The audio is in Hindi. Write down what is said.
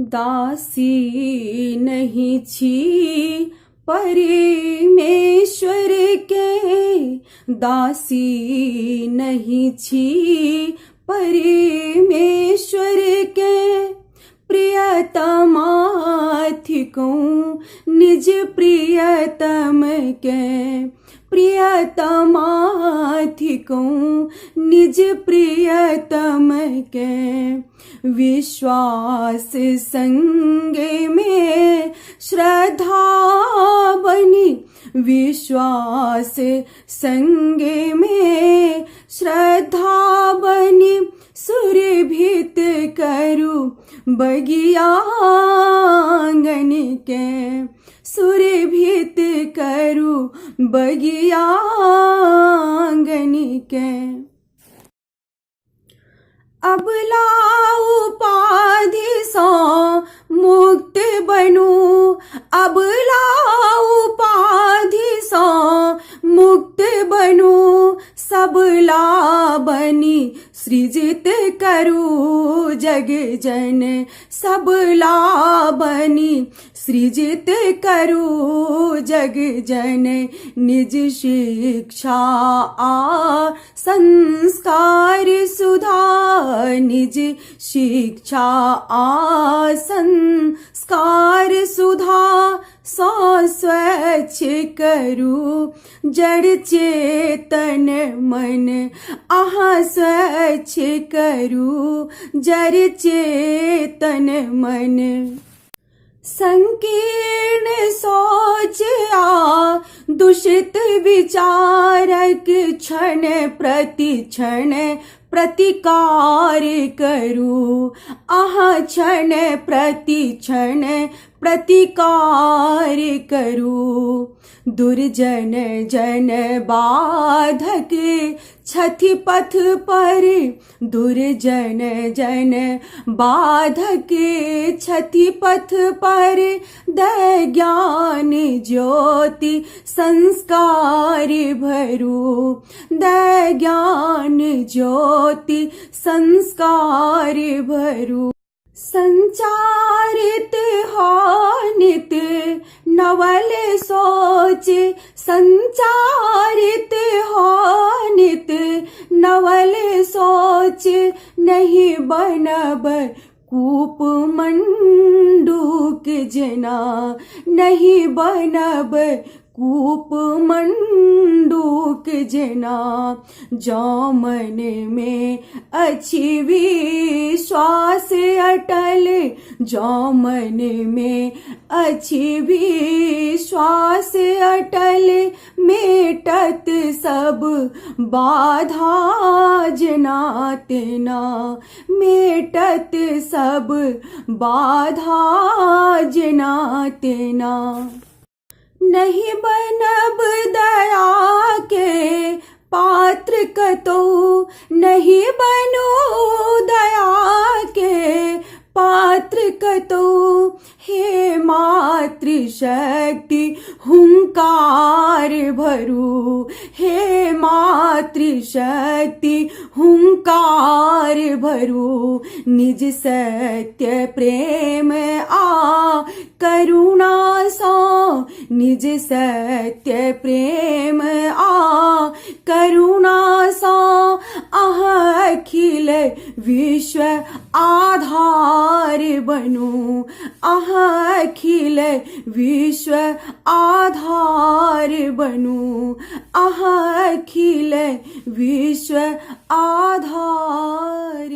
दासी नहीं छी परमेश्वर के, दासी नहीं छी परमेश्वर के। प्रियतमा थिकूं निज प्रियतम के, प्रियतमा थिकूं निज प्रियतम के। विश्वास संगे में श्रद्धा बनी, विश्वास संगे में श्रद्धा बनी। सुरभित करूं बगिया आंगन के, सुरभित करूं बगिया आंगन के। अबला उपाधि सो मुक्त बनूं, अबला उपाधि सो मुक्त बनूं। सबला बनी सृजित करूं जग जन, सबला बनी सृजित करूं जग जन। निज शिक्षा आ संस्कार सुधा, निज शिक्षा आ संस्कार सुधा। सो स्वच्छ करूं जड़ चेतन मन, आहा स्वच्छ करूं जड़ चेतन मन। संकीर्ण सोच आ दूषित विचारक क्षण प्रति क्षण प्रतिकार करूं, आहा क्षण प्रति क्षण प्रतिकार करूं। दुर्जन जन बाधक छथि पथ पर, दुर्जन जन बाधक छथि पथ पर। दय ज्ञान ज्योति संस्कार भरूं, दय ज्ञान ज्योति संस्कार भरूं। संचारित हो नित नवल सोच, संचारित हो नित नवल सोच। नहीं बनब कूप मंडूक जना, नहीं बनब कूप मंडूक जना। जो मन में अच्छी विश्वास अटल, जो मन में अच्छी विश्वास अटल। मेटत सब बाधा जना तेना, मेटत सब बाधा जना तेना। नहीं बनब दया के पात्र कतो, नहीं बनो दया के पात्र कतो। हे मातृशक्ति हुंकार भरूं, हे मातृशक्ति हुंकार भरूं। निज सत्य प्रेम आ करुणा सो, निज सत्य प्रेम आ करुणा सो। आह अखिल विश्व आधार बनूं, आह अखिल विश्व आधार बनूं, आह अखिल विश्व आधार।